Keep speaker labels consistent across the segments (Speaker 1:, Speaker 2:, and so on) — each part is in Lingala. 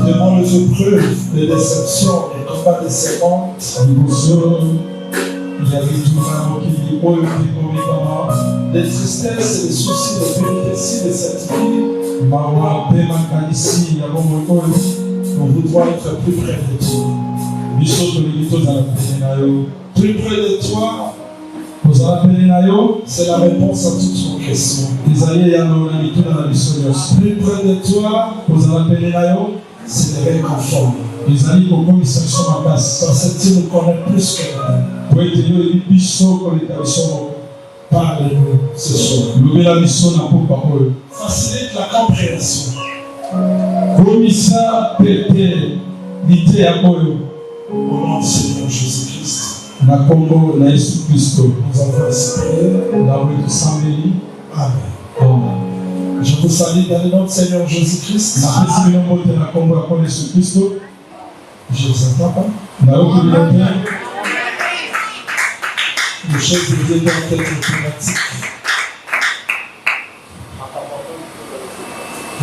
Speaker 1: Devant les épreuves, les déceptions, les combats de séquences, les tristesses et les soucis, les péripéties, les certitudes, on voudra être plus près de toi. Plus près de toi, c'est la réponse à toutes nos questions. Plus près de toi, c'est le réconfort. Parce que tu nous connais plus que nous. Parle-nous ce soir. Facilite la compréhension. Au nom du Seigneur Jésus-Christ. Nous avons ainsi prié. Amen. Je vous salue dans le nom du Seigneur Jésus-Christ. Je ne vous entends pas. Les choses de Dieu doivent être automatiques.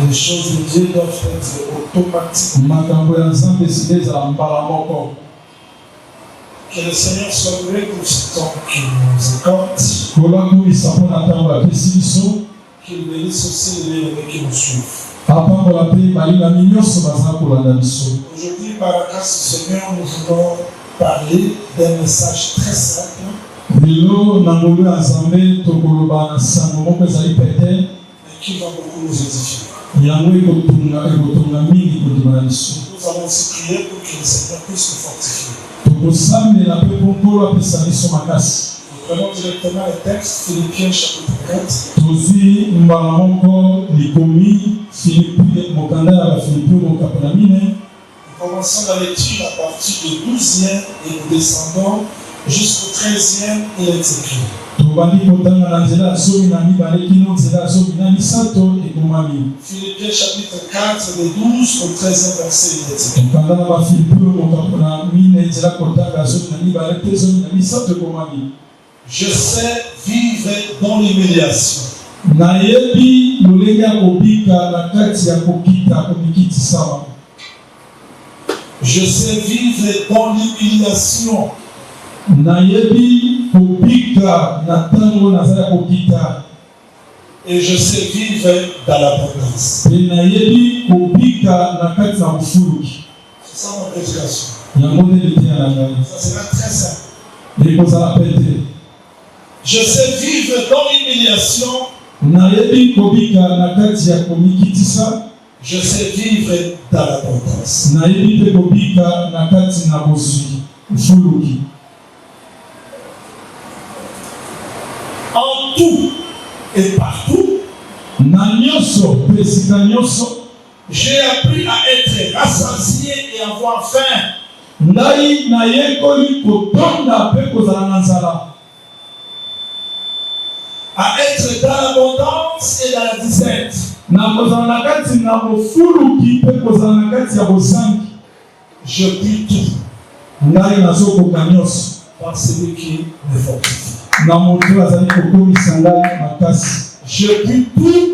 Speaker 1: Les choses de Dieu doivent être automatiques. Que le Seigneur soit loué pour ce temps qu'il nous accorde. Qu'il bénisse aussi les bien-aimés qui nous suivent. Aujourd'hui, par la grâce du Seigneur, nous voulons parler d'un message très simple. Mais qui va beaucoup nous édifier. Nous allons aussi prier pour que le Seigneur puisse nous fortifier. Nous prenons directement le texte, Philippiens chapitre 4. Nous commençons la lecture à partir du 12e et nous descendons jusqu'au 13e, il est écrit. Philippiens chapitre 4, de 12 au 13e verset, il est écrit. Je sais vivre dans l'humiliation. Je sais vivre dans l'humiliation. Et je sais vivre dans l'abondance. C'est ça mon prédication. Ça sera très simple. Je sais vivre dans l'humiliation. Je sais vivre dans l'abondance. En tout et partout, j'ai appris à être rassasié et avoir faim. À être dans l'abondance et dans la disette. Je puis tout par celui qui me fortifie. Je puis tout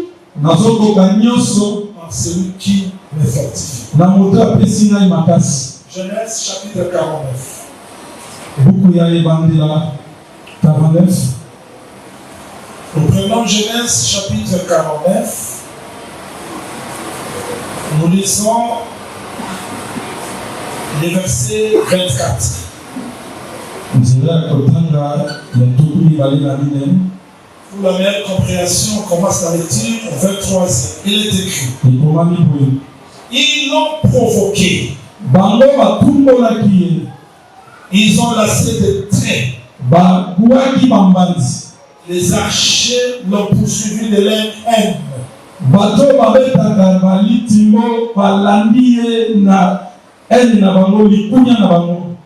Speaker 1: par celui qui me fortifie. Genèse chapitre 49. Nous prenons Genèse chapitre 49. Nous lisons les versets 24. Pour la meilleure compréhension, on commence la lecture au 23e. Il est écrit. Ils l'ont provoqué. Ils ont lassé des traits. Les archers l'ont poursuivi de leur haine.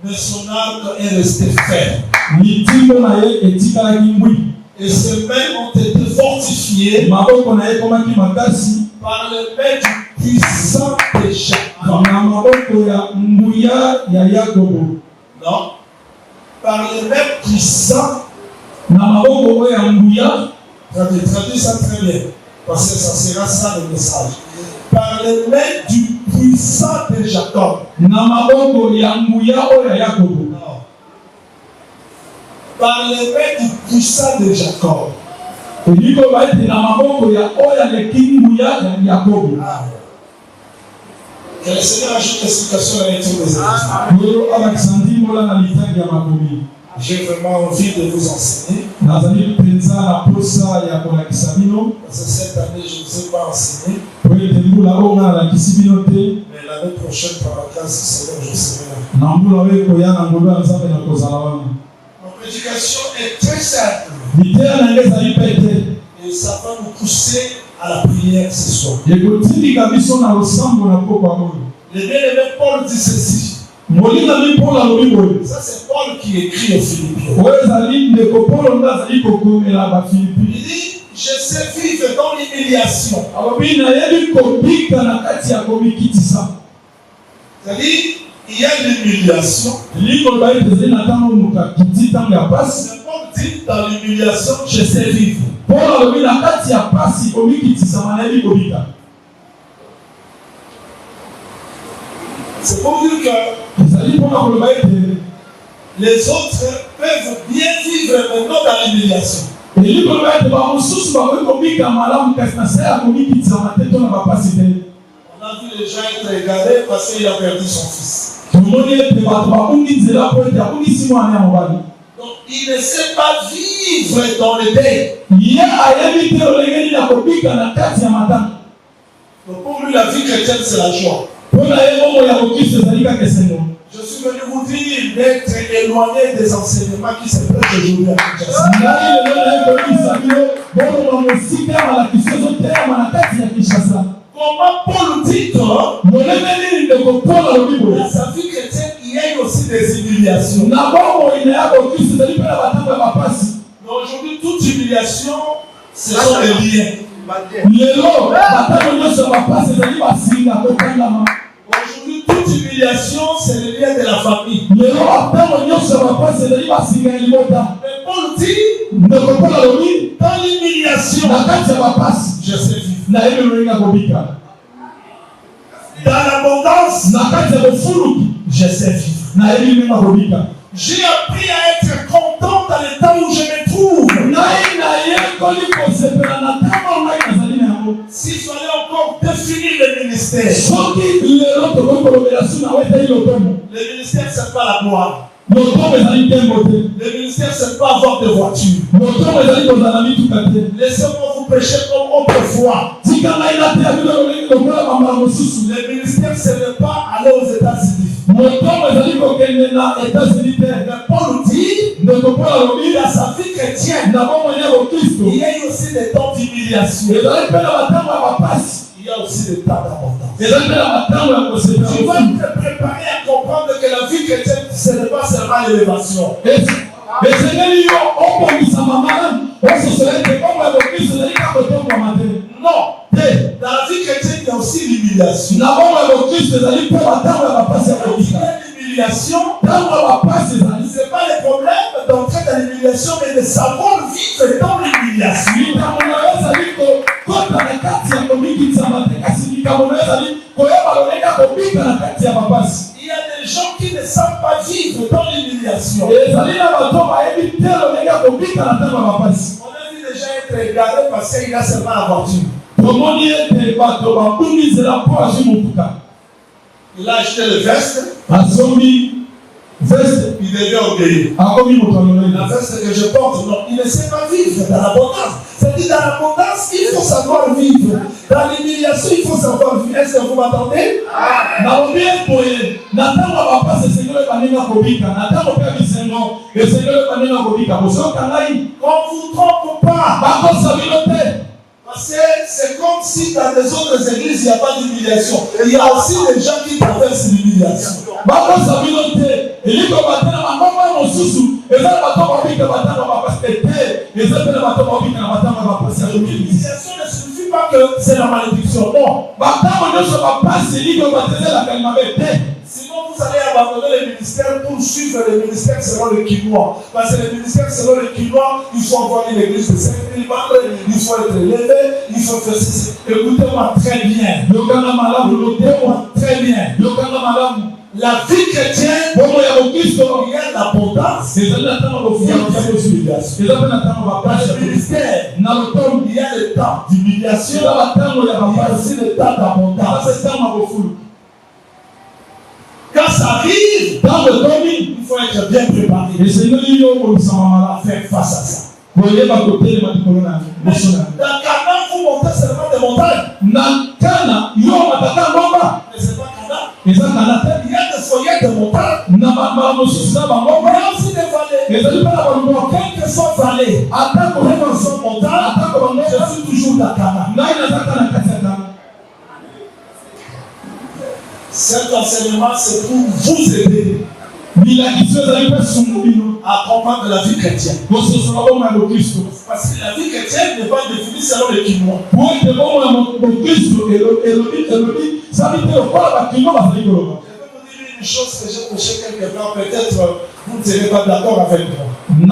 Speaker 1: Mais son arc est resté ferme. Et ses mains ont été fortifiées par le main du puissant de Jacob. Non, par le main puissant. Traduis ça très bien, parce que ça sera ça le message. Par le main du puissant de Jacob. Non. Par le main du puissant de Jacob. Que le Seigneur ajoute l'explication à la lecture des Écritures. J'ai vraiment envie de vous enseigner. Parce que cette année, je ne vous ai pas enseigné. Mais l'année prochaine, par la grâce du Seigneur, je serai là. Ma prédication est très simple. Et ça va nous pousser à la prière ce soir. Le bien-aimé Paul dit ceci. Ça c'est Paul qui écrit aux Philippiens. Il dit, je sais vivre dans l'humiliation. C'est-à-dire, il y a l'humiliation. Dans l'humiliation, je sais vivre. C'est pour dire que les autres peuvent bien vivre maintenant dans l'humiliation. On a vu les gens être égarés parce qu'il a perdu son fils. Donc il ne sait pas vivre dans le deuil. Donc pour lui, la vie chrétienne, c'est la joie. Je suis venu vous dire d'être éloigné des enseignements qui se prêtent aujourd'hui à Kinshasa. Comment Paul dit que dans sa vie chrétienne, il y a aussi des humiliations. Mais aujourd'hui, toute humiliation, ce sont les liens. Aujourd'hui, toute humiliation, c'est le lien de la famille. Mais Paul dit, dans l'humiliation, je sais vivre. Dans l'abondance, je sais vivre. J'ai appris à être content dans le temps où je me trouve. S'il fallait encore définir le ministère, le ministère, c'est pas la gloire. Le ministère, c'est pas avoir de voiture. Laissez-moi vous prêcher comme autrefois. Le ministère, ce n'est pas aller aux États-Unis. Mais Paul dit, dans sa vie chrétienne, il y a eu aussi des temps d'humiliation. Il y a aussi des temps d'abondance. Tu vas te préparer à comprendre que la vie chrétienne, ce n'est pas seulement l'élévation. Non. Dans la vie chrétienne, il y a aussi l'humiliation. Il y a l'humiliation. Ce n'est pas le problème d'entrer dans l'humiliation, mais de savoir vivre dans l'humiliation. Il y a des gens qui ne savent pas vivre dans l'humiliation. On a vu les gens être égarés parce qu'il a seulement la voiture. Il a acheté le veste. Il devait obéir. La veste que je porte, non, il ne sait pas vivre dans l'abondance. C'est-à-dire, dans l'abondance, il faut savoir vivre. Dans l'humiliation, il faut savoir vivre. Est-ce que vous m'entendez? Quand vous ne trompez pas. Parce que c'est comme si dans les autres églises, il n'y a pas d'humiliation. Il y a aussi des gens qui traversent l'humiliation. L'humiliation ne signifie pas que c'est la malédiction. Non. Sinon, vous allez abandonner le ministère pour suivre le ministère selon le quinois. Parce que le ministère selon le quinois, il faut avoir une église de 5000 membres, il faut être élevé, il faut faire ceci. Écoutez-moi très bien. Écoutez-moi très bien. La vie chrétienne, il y a l'abondance, il y a l'humiliation. Dans le ministère, il y a le temps d'humiliation, il y a aussi le temps d'abondance. Quand ça arrive, il faut être bien préparé à faire face à ça. Dans Canaan, vous montez seulement des montagnes. Mais c'est pas Canaan. Il y a des foyers de montagnes. Il y a aussi des vallées. Quelle que soit vallée, quelle que soit montagne, je suis toujours dans Canaan. Cet enseignement, c'est pour vous aider à comprendre la vie chrétienne. Parce que la vie chrétienne n'est pas définie selon les quinois. Je vais vous dire une une chose que j'ai touché quelque part, peut-être vous ne serez pas d'accord avec moi. Mais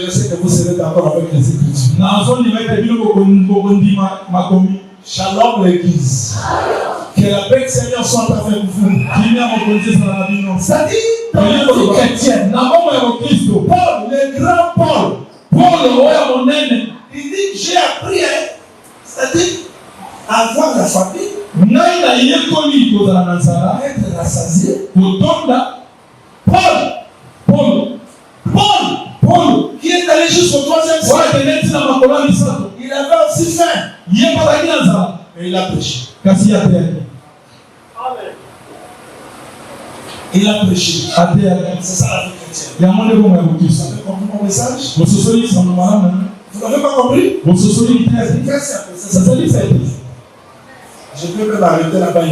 Speaker 1: je sais que vous serez d'accord avec les Écritures. Shalom l'église. Que la paix du Seigneur soit avec vous. C'est-à-dire, dans la vie chrétienne, Paul, le grand Paul, il dit j'ai appris, c'est-à-dire, à avoir la famille, à être rassasié. Paul, qui est allé jusqu'au 3e siècle, il avait aussi faim. Et il a prêché. Il a prêché. C'est ça la vie chrétienne. Vous avez compris mon message? Vous n'avez pas compris? C'est très simple. Je peux même arrêter là-bas. Le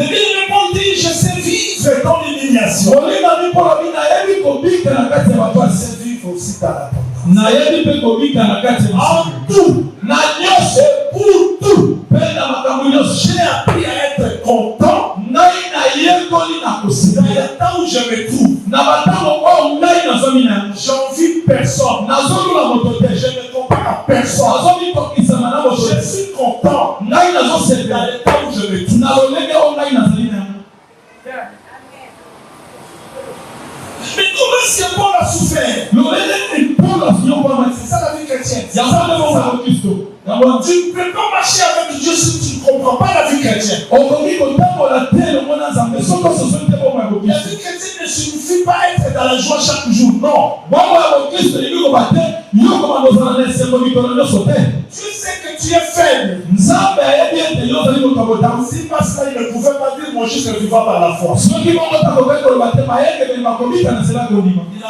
Speaker 1: bien-aimé Paul dit, je sais vivre dans l'humiliation. Je sais vivre aussi dans la en tout, pour tout, j'ai appris à être content dans le temps où je me trouve. J'envie personne. Je ne compare à personne. Je suis content dans le temps où je me trouve. Mais comment est-ce que Paul a souffert? C'est ça la vie chrétienne. Tu ne peux pas marcher avec Dieu si tu ne comprends pas la vie chrétienne. La vie chrétienne ne signifie pas être dans la joie chaque jour. Non. Tu sais que tu es faible. Si parce qu'il ne pouvait pas dire mon juste vivant par la foi. Il n'a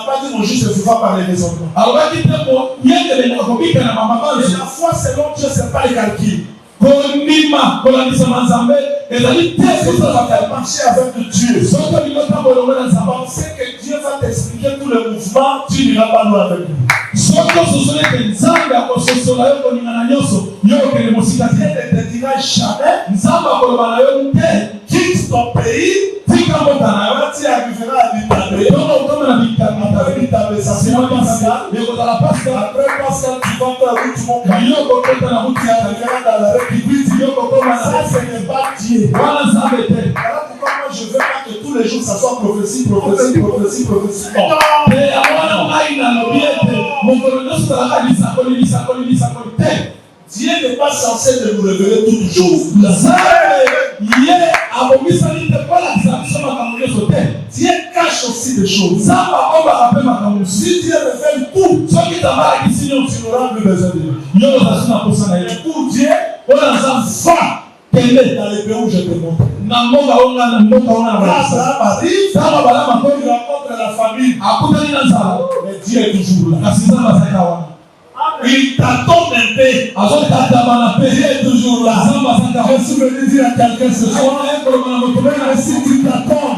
Speaker 1: pas dit mon juste vivant par les raisonnements. Mais la foi selon Dieu, ce n'est pas les calculs. Marcher avec Dieu. Penser que Dieu va t'expliquer tout le mouvement, tu n'iras pas loin avec lui. Dieu ne te dira jamais quitte ton pays. Tu arriveras à l'Italie. Ça sera Pascal. Après Pascal, tu vas ta route, mon gars. Tu arriveras dans la République. Ça, ce n'est pas Dieu. Voilà pourquoi moi je veux pas que tous les jours ça soit prophétie. Non. Dieu n'est pas censé de nous révéler toutes choses. Dieu cache aussi des choses. Si Dieu révèle tout, tu n'auras plus besoin de lui. Et pour Dieu, va dans les pays où je te montre. Abraham arrive, il rencontre la famille. Mais Dieu est toujours là. Il t'attend un peu. Dieu est toujours là. Je suis venu dire à quelqu'un ce soir, même si tu t'attends,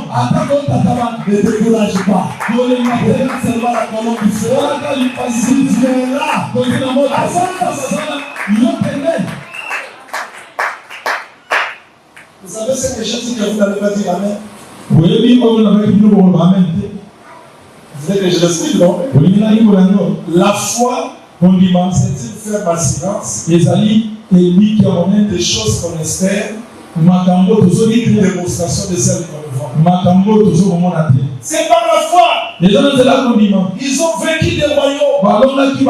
Speaker 1: ne te décourage pas. Regarde seulement la colonne du feu. Si tu es là, vous savez ce que je dis que vous n'avez pas dit amen? Vous voulez que je l'explique, non? La foi, c'est une ferme assurance. Des choses qu'on espère. Une démonstration de celles qu'on voit. C'est par la foi. Ils ont vaincu des royaumes. C'est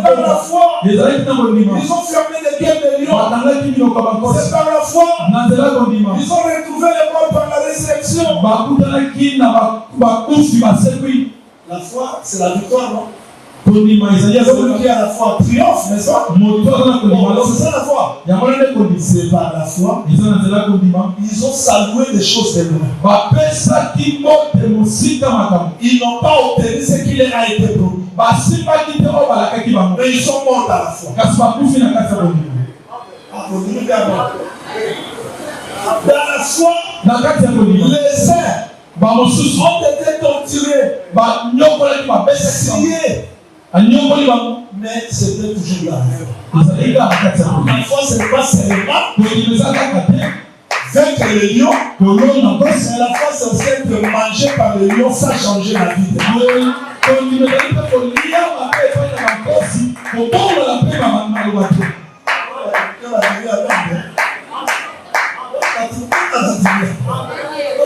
Speaker 1: par la foi. Ils ont fermé des guerres de lions. C'est par la foi. Ils ont retrouvé les morts par la résurrection. La foi, c'est la victoire, non? Celui qui a la foi triomphe, n'est-ce pas? C'est ça la foi. C'est par la foi. Ils ont salué des choses de loin. Ils n'ont pas obtenu ce qui leur a été promis. Mais ils sont morts à la foi. Dans la foi, les saints ont été torturés, sciés, Mais c'était toujours la foi. La foi, ce n'est pas seulement vaincre le lion, mais la foi, c'est aussi être mangé par le lion sans changer la vie.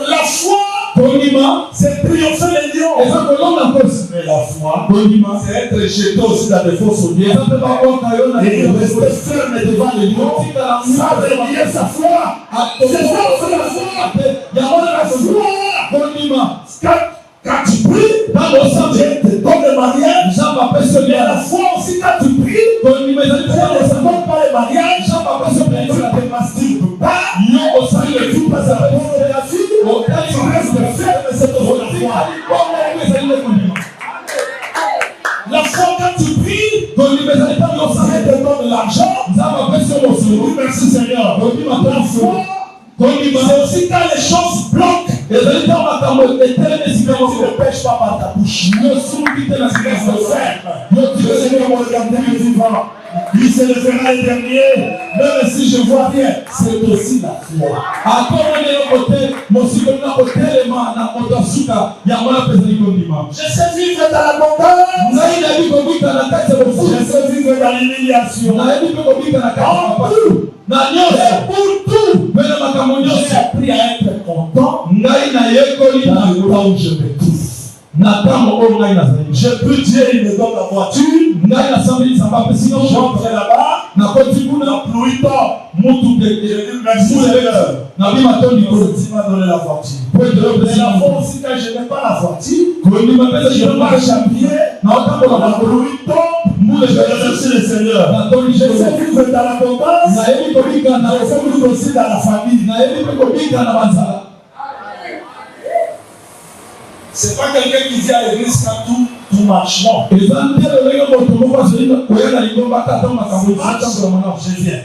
Speaker 1: La foi, c'est triompher les lions. Mais la foi, c'est être jeté aussi dans des fausses audiences. Et rester ferme devant les lions, sans renier sa foi. C'est ça, c'est la foi. Il y a la foi. Quand tu pries, dans le sang, Dieu te donne le mariage. Mais la foi aussi, quand tu pries, Dieu ne te donne pas le mariage. Tu ne te masturbes pas. Tu ne joues pas à la pornographie. Tu restes ferme, c'est ton foi. La foi, quand tu pries, Dieu te donne l'argent. Oui, merci Seigneur. La foi, c'est aussi quand les choses bloquent. Tu ne pêches pas par ta bouche. Je suis mon éternel vivant. Il se lèvera le dernier. Même si je vois rien, c'est aussi la foi. Je sais vivre dans l'abondance. Je sais vivre dans l'humiliation. Pour tout, j'ai appris à être content dans le temps où je me trouve. Je peux dire, il me donne la voiture. J'entre là-bas. La pluie tombe. Je dis merci Seigneur. Tu m'as donné la voiture. Mais la fois aussi, quand je n'ai pas la voiture, je marche à pied. La pluie tombe. Je remercie le Seigneur. Je sais vivre dans l'abondance. Je sais vivre aussi dans la famille. C'est pas quelqu'un qui dit à l'église quand tout marche, non. Je viens.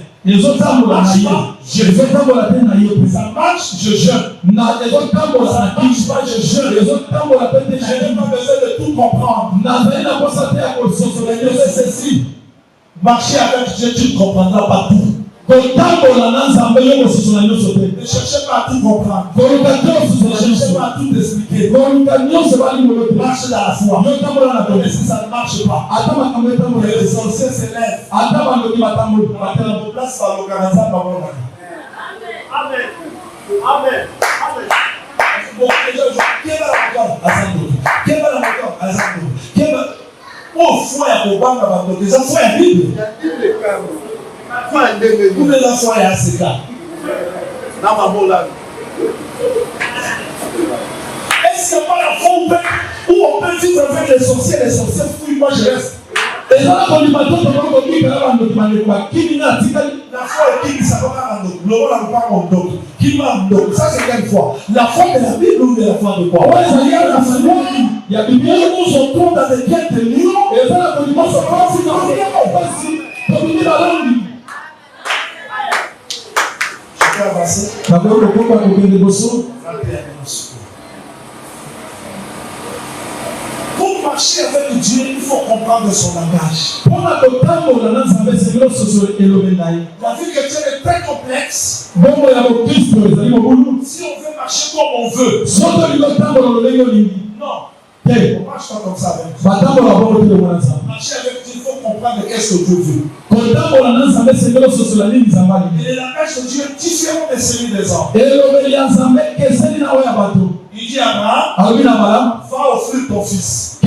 Speaker 1: Ça marche, je jeûne. Ça marche pas, je jeûne. Je n'ai pas besoin de tout comprendre. Je sais ceci. Marcher avec Dieu, tu ne comprendras pas tout. Ne cherchez pas à tout comprendre. Ne cherchez pas à tout expliquer. Marche dans la foi. Mais si ça ne marche pas, les sorciers se lèvent. Place par l'organisation. Amen. Amen. Amen. Bon, qui va la oh, foi ya kobanga bato eza foi ya Bible. Pour les enfants, il y a ce cas. Est-ce qu'il n'y a pas la foi où on peut vivre avec les sorciers fouillent, moi je reste. La foi est qui ça ça c'est quelle foi? La foi de la Bible ou de la foi de quoi? Il y a des biens où on se trouve dans des quêtes de lions et ça on se trouve dans des pour marcher avec Dieu, il faut comprendre son langage. La vie chrétienne est très complexe. Si on veut marcher comme on veut, non. On ne marche pas comme ça avec Dieu. Marcher avec Dieu, il faut comprendre qu'est-ce que Dieu veut. Et le langage de Dieu est différent de celui des hommes. Il dit à Abraham, va offrir ton fils.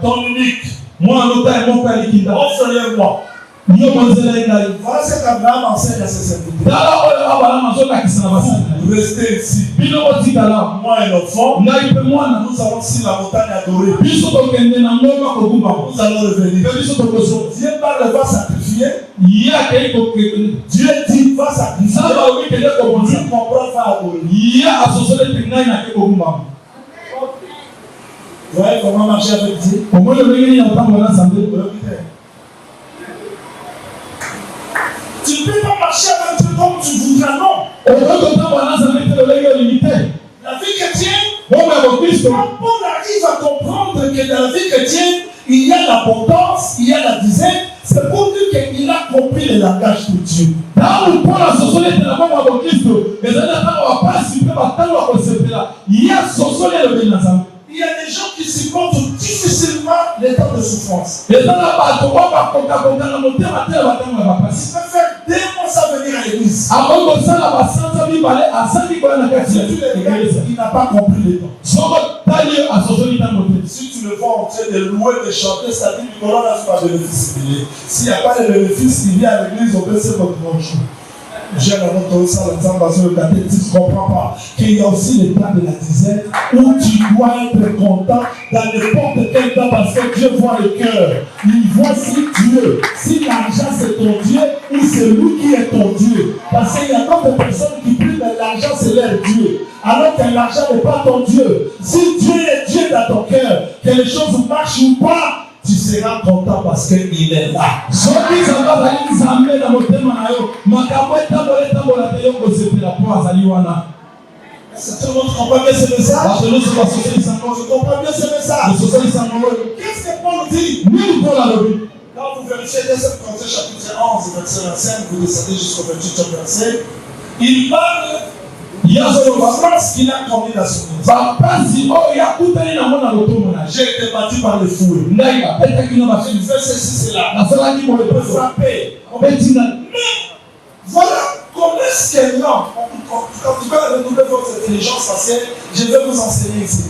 Speaker 1: Ton unique. Offre-le-moi. Voilà ce qu'Abraham enseigne à ses serviteurs. Restez ici. Moi et l'enfant, nous allons sur la montagne adorer. Nous allons revenir. Dieu parle, va sacrifier. Dieu dit, va sacrifier. Dieu comprend, va adorer. Vous voyez comment marcher avec Dieu? Tu ne peux pas marcher avec Dieu comme tu voudras, non. La vie chrétienne, quand Paul arrive à comprendre que que dans la vie chrétienne, il y a l'abondance, il y a la dizaine. C'est pour dire qu'il a compris le langage de Dieu. Il y a des gens qui supportent difficilement les temps de souffrance. Ils peuvent faire des mois sans venir à l'église. Il n'a pas compris les temps. Si tu le vois en train de louer, de chanter, ça dit que l'on n'a pas de bénéfice. S'il n'y a pas de bénéfice, il vient à l'église, on peut se retrouver bonjour. J'ai la note ça, le catéchisme, tu ne comprends pas qu'il y a aussi les temps de la dizaine où tu dois être content dans n'importe quel temps parce que Dieu voit le cœur. Il voit si Dieu, si l'argent c'est ton Dieu ou c'est lui qui est ton Dieu. Parce qu'il y a d'autres personnes qui prient, mais l'argent c'est leur Dieu. Alors que l'argent n'est pas ton Dieu. Si Dieu est Dieu dans ton cœur, que les choses marchent ou pas, tu seras content parce qu'il est là. C'est tout le monde comprend bien ce message. Je comprends bien ce message. Qu'est-ce que Paul dit? Quand vous vérifiez 2 Corinthiens chapitre 11, verset 25, vous descendez jusqu'au 28 verset, il parle de la France qu'il a commis la soumise. J'ai été battu par le fouet. Il fait ceci, cela. On peut frapper. Mais voilà comment est-ce qu'un homme, quand tu vas renouveler votre intelligence faciale, je vais vous enseigner ici.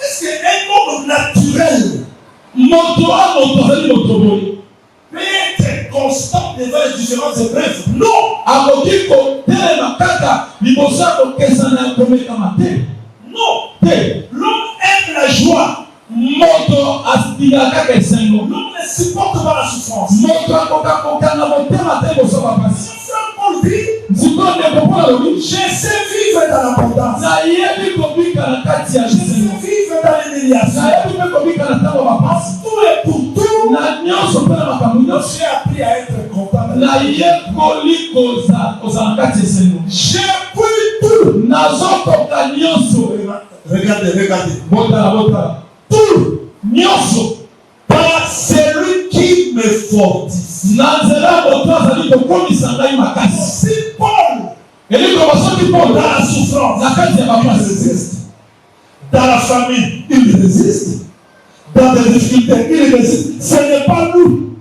Speaker 1: Est-ce qu'un homme naturel peut être constant devant les différentes épreuves? Non! Non! L'homme aime la joie. L'homme ne supporte pas la souffrance. Paul dit, je sais vivre dans l'abondance. Je sais vivre dans l'humiliation. Tout et pour tout, j'ai appris à être content. J'ai appris tout. Regardez. Tout. Par celui qui me fortifie. Si Paul, dans la souffrance, il résiste. Dans la famille, il résiste. Dans les difficultés, il résiste. Ce n'est pas nous.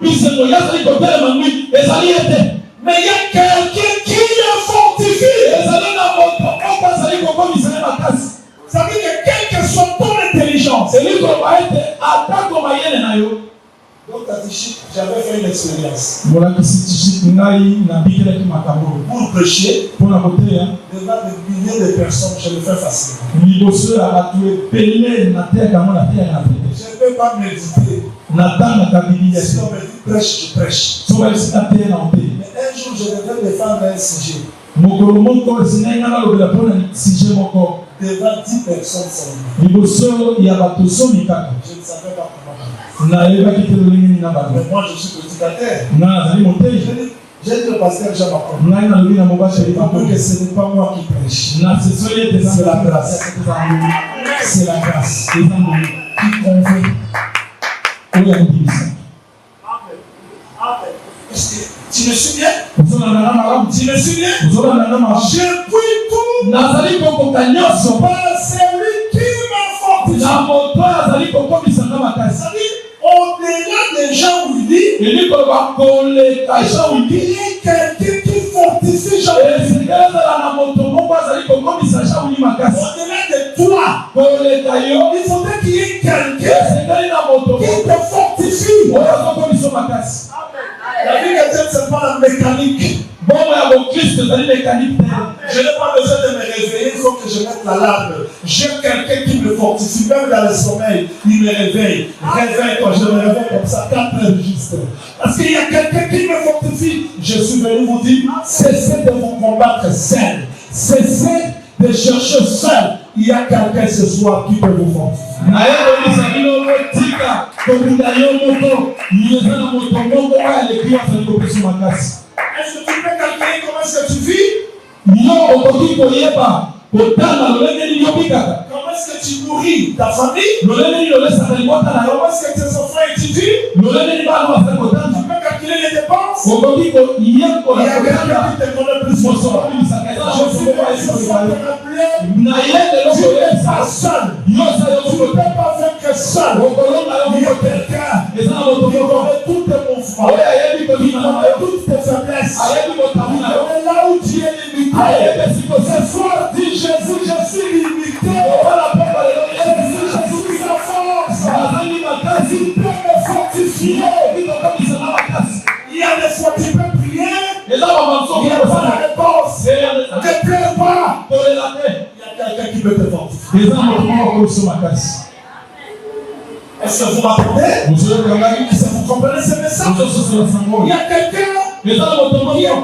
Speaker 1: Mais il y a quelqu'un qui le fortifie. Ça veut dire que quelle que soit ton intelligence, donc j'avais fait une expérience. Pour prêcher devant des milliers de personnes, je le fais facilement. Je ne peux pas méditer. Si on me dit prêche, je prêche. Mais un jour, je devais défendre un sujet devant 10 personnes seulement. Je ne savais pas comment. Mais moi, je suis prédicateur. J'ai dit au pasteur Jean-Marc, que ce n'est pas moi qui prêche. C'est la grâce. C'est la grâce qui convainc. Est-ce que tu me suis bien? Tu me suis bien? Je puis tout par celui qui m'a fortifié. Au-delà des gens où il dit, il y a quelqu'un qui fortifie Jean-Marc. Au-delà de toi, il faudrait qu'il y ait quelqu'un qui te fortifie. La vie chrétienne, ce n'est pas la mécanique. Je n'ai pas besoin de me réveiller, il faut que je mette l'alarme. J'ai quelqu'un qui me fortifie, même dans le sommeil, il me réveille. Réveille-toi, je me réveille comme ça, 4 heures juste. Parce qu'il y a quelqu'un qui me fortifie. Je suis venu vous dire, cessez de vous combattre seul. Cessez de chercher seul. Il y a quelqu'un ce soir qui peut vous fortifier. Est-ce que tu peux calculer comment est-ce que tu vis? Comment est-ce que tu nourris ta famille? Comment est-ce que tes enfants étudient? Tu peux calculer les dépenses? Il y a quelqu'un qui te connaît plus que toi. Je suis là, ce soir, te rappeler, tu n'es pas seul. Tu ne peux pas vaincre seul. Il y a quelqu'un qui connaît tous tes mouvements, qui connaît toutes tes faiblesses, qui connaît là où tu es limité. Ce soir, dis Jésus, je suis limité. Jésus, je suis sa force. Tu peux me fortifier. Il y a des fois tu peux prier. Il n'y a pas la réponse. Ne pleure pas. Il y a quelqu'un qui peut te fortifier. Est-ce que vous m'entendez? Est-ce que vous comprenez ce message? Il y a quelqu'un qui est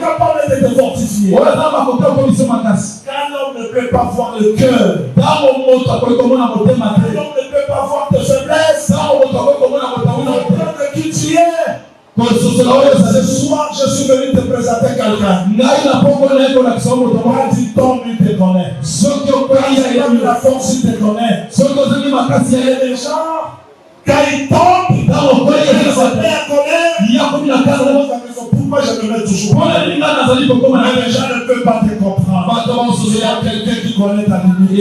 Speaker 1: capable de te fortifier. Quand l'homme ne peut pas voir le cœur, quand l'homme ne peut pas voir tes faiblesses, qui tu es. Ce soir, je suis venu te présenter quelqu'un. Quand il tombe, il te connaît. Quand il a la force, il te connaît. Il y a des gens, quand ils tombent, ils sont bien colère. Pourquoi je me mets toujours? Mais les gens ne peuvent pas te comprendre. Il y a quelqu'un qui connaît ta limite. Il y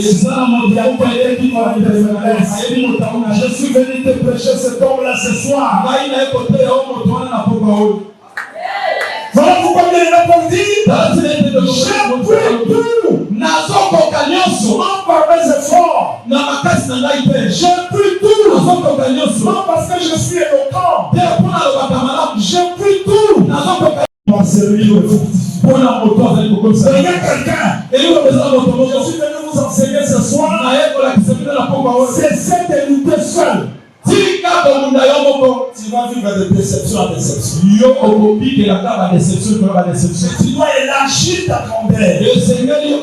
Speaker 1: a quelqu'un qui connaît tes faiblesses. Je suis venu te prêcher cet homme-là ce soir. Voilà pourquoi il est là pour dire, j'ai pris tout. Non par mes efforts. J'ai pris tout. Non parce que je suis éloquent. J'ai pris tout. Il y a quelqu'un. Je suis venu vous enseigner ce soir. Cessez de lutter seul. Tu vas vivre de déception à déception. Tu dois élargir ta grandeur. Le Seigneur dit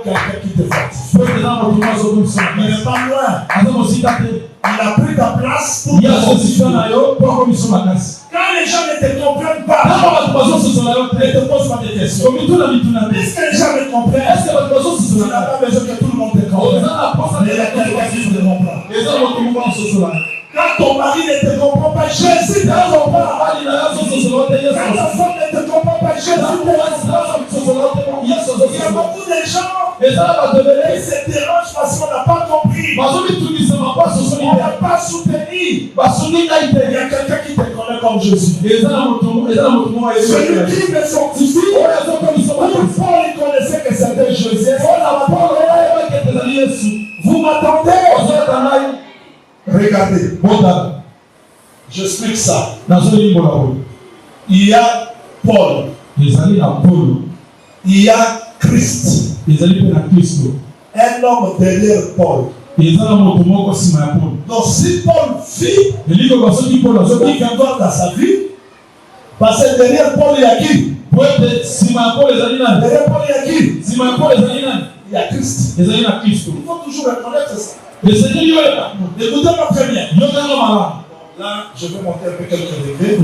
Speaker 1: quelqu'un qui te fortifie. Il n'est pas loin. Il a pris ta place pour te fortifier. Quand les gens ne te comprennent pas, ne te pose pas de questions. Est-ce que les gens me comprennent? Tu n'as pas besoin que tout le monde te comprenne. Mais il y a quelqu'un qui ne comprend pas. Quand ton mari ne te comprend pas, Jésus te comprend pas. Quand ta femme ne te comprend pas, Jésus te comprend pas. Il y a beaucoup de gens qui se dérangent parce qu'on n'a pas compris. On n'a pas soutenu. Il y a quelqu'un qui te connaît comme Jésus. Celui qui me sanctifie, Paul connaissait que c'était Jésus. Vous m'attendez? Regardez. J'explique ça. Il y a Paul. Il y a Christ. Un homme derrière Paul. Donc si Paul vit, il vient voir dans sa vie, parce que derrière Paul il y a qui? Derrière Paul il y a qui? Il y a Christ. Il faut toujours reconnaître ça. Écoutez-moi très bien. Là, je vais monter un peu quelques degrés.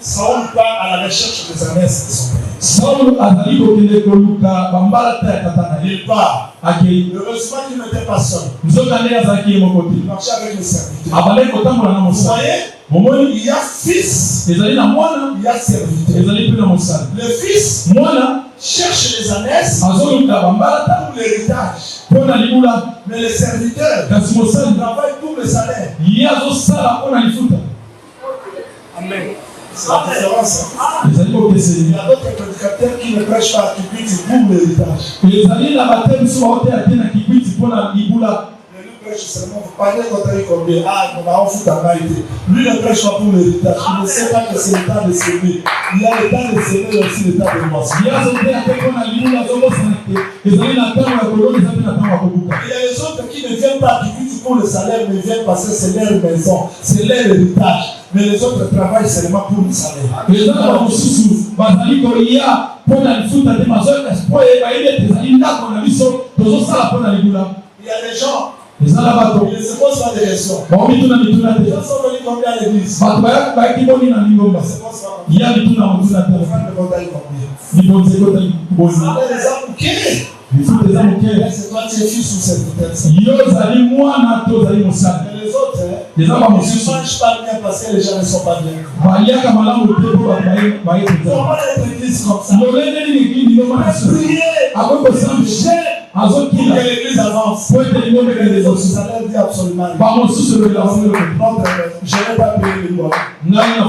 Speaker 1: Saül part à la recherche des ânesses de son père. Il part. Heureusement qu'il n'était pas seul. Il marchait avec les serviteurs. Vous voyez? Il y a fils, il y a serviteur. Le fils cherche les ânesses pour l'héritage. Mais les serviteurs travaillent tout le salaire. Amen. C'est la différence. Il y a d'autres prédicateurs qui ne prêchent pas à Kikwiti pour l'héritage. Lui prêche seulement pour parler contre combien. On va en foutre à maïté. Lui ne prêche pas pour l'héritage. Il ne sait pas que c'est le temps de s'aimer. Il y a le temps de s'aimer et aussi le temps de mentir. Il y a les autres qui ne viennent pas à Kikwiti pour le salaire, mais viennent parce que c'est leur maison, c'est leur héritage. Mais les autres travaillent seulement pour le salaire. Il y a des gens Ils ne se posent pas de questions. Ils sont venus combien à l'église? Ils ne se posent pas c'est toi tu es fils ou c'est peut-être ça. Mais les autres, ils ne mangent pas bien parce que les gens ne sont pas bien. Comment être église comme ça? Prier. Pour que l'église avance. Ça leur dit absolument rien. Je n'ai pas payé le bois. Alors on a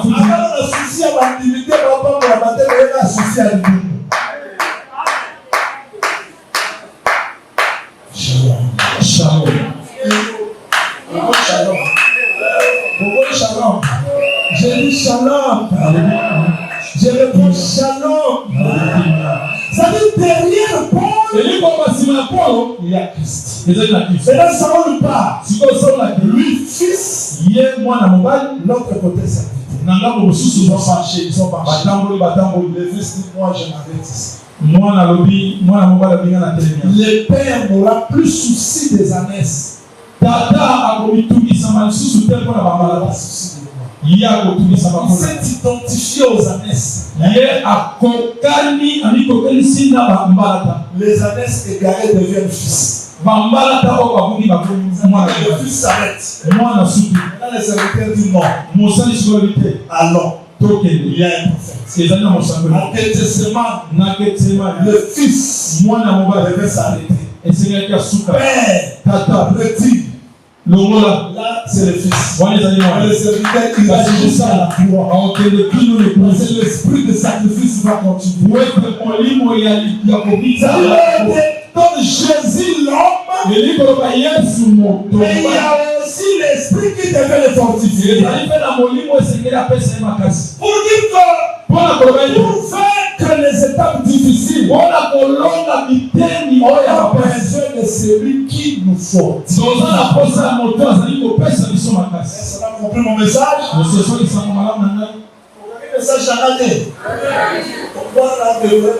Speaker 1: souci à l'intimité, on va pas la bataille, on a souci à l'intimité. Shalom. Shalom. Shalom. Shalom. J'ai dit shalom. Je réponds shalom. Ça veut dire derrière Paul, il y a Christ. Et là, ça va nous pas. Lui, fils, l'autre côté, serviteur. Ils sont marchés. Le fils dit, moi, je m'arrête ici. Le père n'aura plus souci des ânesses. Il s'est identifié aux ânesses. Les ânesses égarées deviennent fils. Le fils s'arrête. Là, le serviteur dit non. Allons. Il y a un prophète. À Gethsemane, le fils devait s'arrêter. Père, retire. Là, c'est le fils. Le serviteur, il a dit ça à la croix. C'est l'esprit de sacrifice qui va continuer. Ça veut dire dans Jésus l'homme, mais il y a aussi l'esprit qui devait le fortifier. Pour dire que pour vaincre les étapes difficiles, on a besoin de celui qui nous fortifie. Est-ce qu'on a compris mon message? Le message à l'année. Pourquoi on a besoin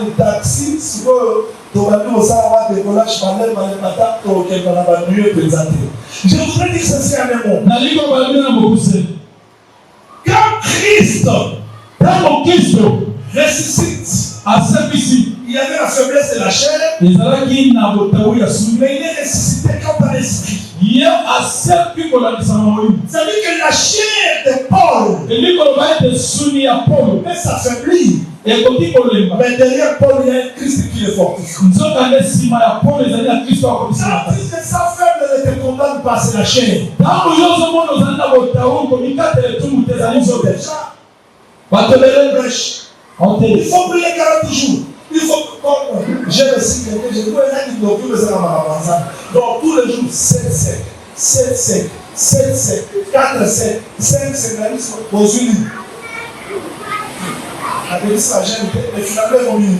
Speaker 1: de taxi, si vous je voudrais dire ceci à mes mots. Quand Christ ressuscite, il y avait la faiblesse de la chair, mais il est ressuscité comme par l'esprit. Ça veut dire que la chair de Paul peut s'affaiblir. Mais derrière Paul, il y a un Christ qui est fortifie. Quand il sa faible ne te condamne pas, c'est la chair. Il faut prier 40 jours. Il faut que, j'ai le cycle, je dois être donc tous les jours, 7 sec, 7 sec, 7 sec, 4 sec, 5 sec, aux unis. Avec ça, j'aime, et finalement, ils vont venir.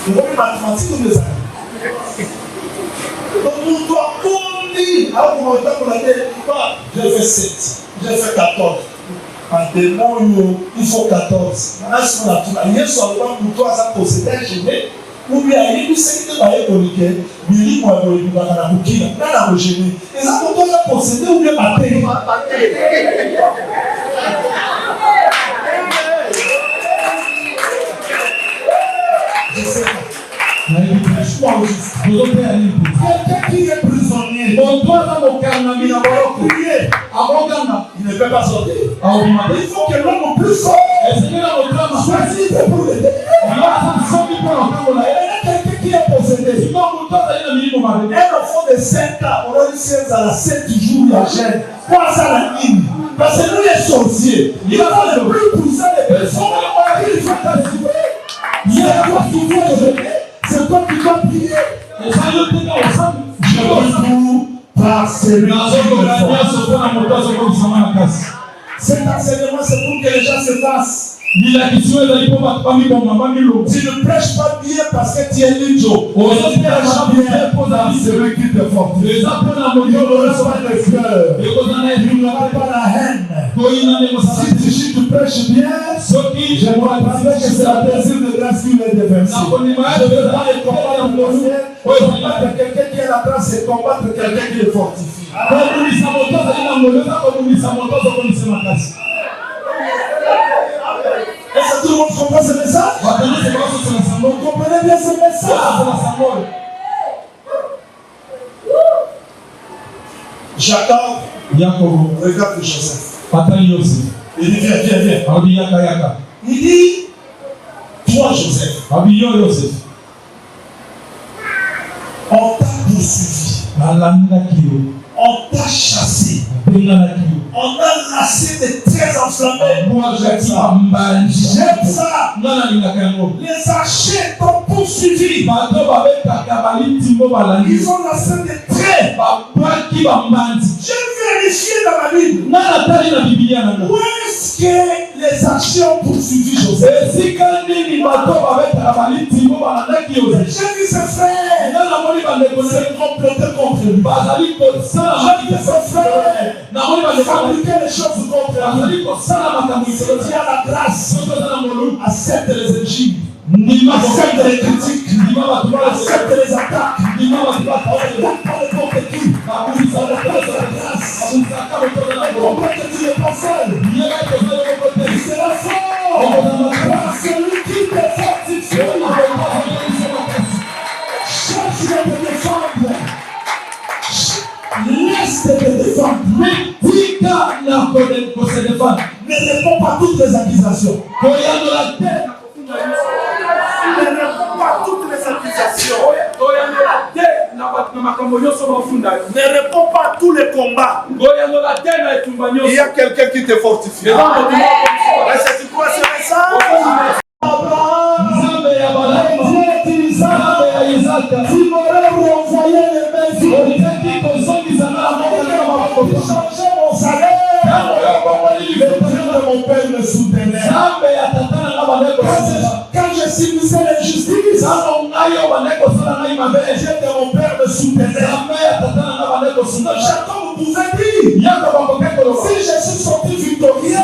Speaker 1: Ils vont venir mathématiques ou des années. Donc, nous doit conduire. Alors, pour l'instant, on a dit, j'ai fait 7, j'ai fait 14. En démon, il faut 14. Maintenant, si on a tout, il y a seulement pour toi, ça possède un génie. Ou bien, il y a une série de bails coniques, mais il y a un génie. Et ça, pour toi, ça possède ou bien mater. Je sais pas. Quelqu'un qui est prisonnier, il ne peut pas sortir. Il faut que l'homme plus fort choisisse pour l'aider. Il y a quelqu'un qui est possédé. Un enfant de 5 ans, on a dit 16 à la 7 jours, il y a gêne. Quoi ça la ligne? Parce que nous les sorciers, il va le plus pousser les personnes. Il faut t'assurer. C'est toi qui dois le donner. C'est toi qui dois prier. Je vous par celui qui Cet enseignement, c'est pour que les gens se fassent Tu ne prêches pas bien parce que tu es ninjo. Tu prêches bien pour celui qui te fortifie. Tu n'auras pas de fleurs. Tu n'auras pas la haine. Si tu prêches bien, je me rappelle que c'est la plaisir de grâce qui m'est déversée. Je ne veux pas les combattre quelqu'un qui est la grâce et combattre quelqu'un qui est fortifié. Est-ce que tout le monde comprend ce message? Vous comprenez bien ce message? Jacob regarde Joseph. Il dit viens. Il dit toi Joseph, on t'a poursuivi, on t'a chassé, on a lassé des traits enflammés. Moi j'aime ça. Les archers t'ont poursuivi. Ils ont lassé des traits. J'ai vérifié dans la Bible. Où est-ce que les archers ont poursuivi Joseph? J'ai vu ses frères. C'est comploté contre lui. J'ai vu ses frères fabriquer les choses contre lui. Si tu as la grâce, accepte les égides. Accepte les critiques. Accepte les attaques. On ne va pas n'importe qui. On comprend que tu n'es pas seul. Tu seras fort. Celui qui te fortifie. Cherche de te défendre. Laisse de te défendre. Ne réponds pas toutes les accusations. Ne réponds pas toutes les accusations. Ne réponds pas à tous les combats. Il y a quelqu'un qui te fortifie. C'est quoi ce message? Abraham, tu m'aurais renvoyé les mains. Changer mon salaire. Le Dieu de mon père me soutenait. Quand je subissais l'injustice, le Dieu de mon père me soutenait. Jacob pouvait dire, si je suis sorti victorieux,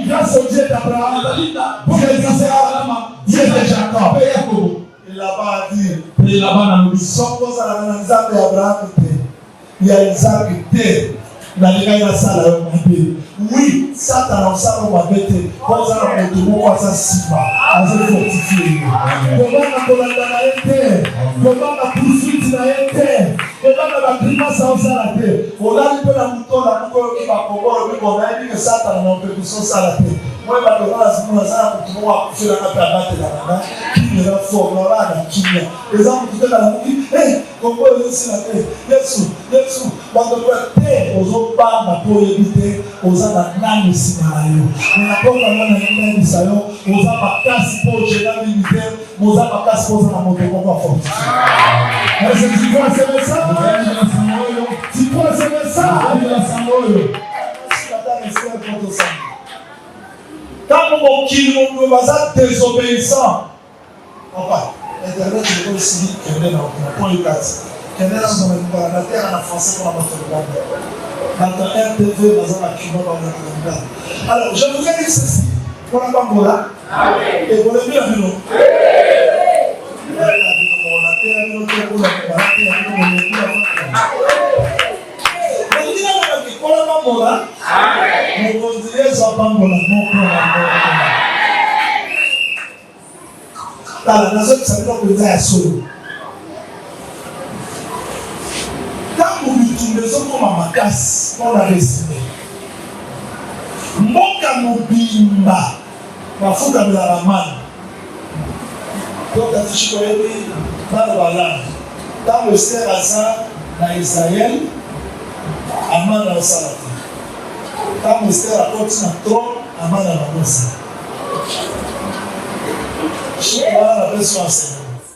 Speaker 1: grâce au Dieu d'Abraham, Dieu de Jacob. Et là-bas a dit, s'oppose à la Nzambe Abraham, il y a Isaac qui oui, Satan a ça dans ma bête. Quand ça a monté, moi, ça s'y va. À se fortifier. Comment la colonne n'a été? Comment la poursuite n'a été? Comment la grimace a osé la terre? On a dit que la mouton, la mouton qui va pouvoir, on a dit que Satan n'a pas pu s'en salater. Moi, je vais la seconde, ça a pu pouvoir faire la battre la main. Qui me l'a formé là, qui me l'a. Les hommes qui étaient dans la vie, hé, comment est-ce que c'est la terre? Yesu, dans le terre, aux autres pas ma peau éviter, aux autres nani sinayo. On a pas vraiment la nani sinayo, aux autres pas casse pour gérer militaire, aux autres pas casse pour la moto pour pas fortifier. Est-ce que tu vois ce message? Tu vois ce message? Quand mon kilo me va désobéissant, enfin, Internet je peux aussi dire qu'il y a un point de casse. La terre en français pour la maternité. Dans un RTV, dans un accumulé dans la maternité. Alors, je vous ai dit ceci. Pour la Bambola. Et pour le bien, nous. On a résumé. Moka mobimba mafuta bila ramani. Donc à Tishikoyebi dans le Balan, dans le Serasa na Israël, amana na salati. Dans le Serasa na tron, amana na mosa. Je suis là la version enseignée.